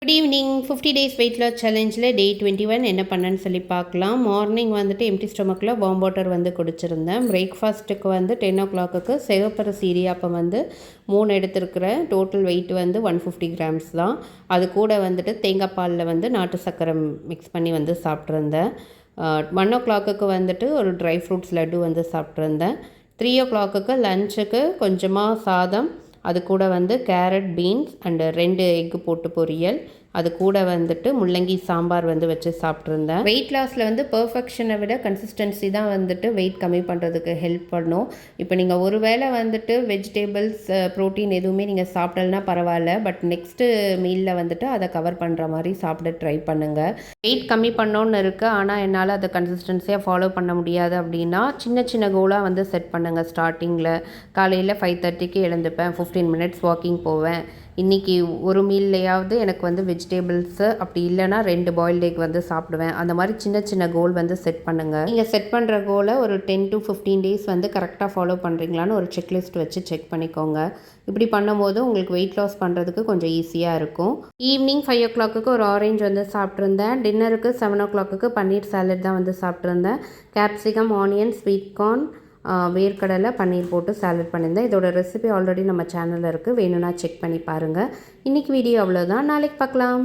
Good evening. 50 days weight loss சேலஞ்சில் day 21 என்ன பண்ணேன்னு சொல்லி பார்க்கலாம். மார்னிங் வந்துட்டு எம்டி ஸ்டொமக்கில் வார்ம் வாட்டர் வந்து குடிச்சிருந்தேன். பிரேக்ஃபாஸ்ட்டுக்கு வந்து 10 ஓ கிளாக்கு சிவப்பரிசி இடியாப்பம் வந்து 3 எடுத்துருக்கிறேன். டோட்டல் வெயிட் வந்து 150 கிராம்ஸ் தான். அது கூட வந்துட்டு தேங்காய் பாலில் வந்து நாட்டு சர்க்கரை மிக்ஸ் பண்ணி வந்து சாப்பிட்ருந்தேன். 1 ஓ கிளாக்கு வந்துட்டு ஒரு ட்ரை ஃப்ரூட்ஸ் லட்டு வந்து சாப்பிட்ருந்தேன். 3 ஓ கிளாக்கு லஞ்சுக்கு கொஞ்சமாக சாதம், அது கூட வந்து கேரட், பீன்ஸ் அண்டு 2 எக்கு போட்டு பொரியல், அது கூட வந்துட்டு முள்ளங்கி சாம்பார் வந்து வச்சு சாப்பிட்ருந்தேன். வெயிட் லாஸில் வந்து பர்ஃபெக்ஷனை விட கன்சிஸ்டன்சி தான் வந்துட்டு வெயிட் கம்மி பண்ணுறதுக்கு ஹெல்ப் பண்ணும். இப்போ நீங்கள் ஒரு வேளை வந்துட்டு வெஜிடபிள்ஸ், ப்ரோட்டீன் எதுவுமே நீங்கள் சாப்பிடலனா பரவாயில்ல, பட் நெக்ஸ்ட்டு மீலில் வந்துட்டு அதை கவர் பண்ணுற மாதிரி சாப்பிட ட்ரை பண்ணுங்கள். வெயிட் கம்மி பண்ணோன்னு இருக்குது, ஆனால் என்னால் அதை கன்சிஸ்டன்சியாக ஃபாலோ பண்ண முடியாது அப்படின்னா சின்ன சின்ன கோலாக வந்து செட் பண்ணுங்கள். ஸ்டார்டிங்கில் காலையில் 5:30க்கு எழுந்துப்பேன், 15 மினிட்ஸ் வாக்கிங் போவேன், இன்றைக்கி ஒரு மீல்லையாவது எனக்கு வந்து வெஜிடபிள்ஸு, அப்படி இல்லைனா 2 பாயில்டு எக் வந்து சாப்பிடுவேன். அந்த மாதிரி சின்ன சின்ன கோல் வந்து செட் பண்ணுங்கள். நீங்கள் செட் பண்ணுற கோலை ஒரு 10 to 15 டேஸ் வந்து கரெக்டாக ஃபாலோ பண்ணுறீங்களான்னு ஒரு செக்லிஸ்ட் வச்சு செக் பண்ணிக்கோங்க. இப்படி பண்ணும்போது உங்களுக்கு வெயிட் லாஸ் பண்ணுறதுக்கு கொஞ்சம் ஈஸியாக இருக்கும். ஈவினிங் 5 ஓ கிளாக்கு ஒரு ஆரஞ்சு வந்து சாப்பிட்ருந்தேன். டின்னருக்கு 7 ஓ கிளாக்கு பன்னீர் சாலட் தான் வந்து சாப்பிட்ருந்தேன். கேப்சிகம், ஆனியன், ஸ்வீட் கார்ன், வேர்க்கடலை, பன்னீர் போட்டு சாலட் பண்ணியிருந்தேன். இதோட ரெசிபி ஆல்ரெடி நம்ம சேனலில் இருக்குது, வேணும்னா செக் பண்ணி பாருங்கள். இன்றைக்கி வீடியோ அவ்வளோதான். நாளைக்கு பார்க்கலாம்.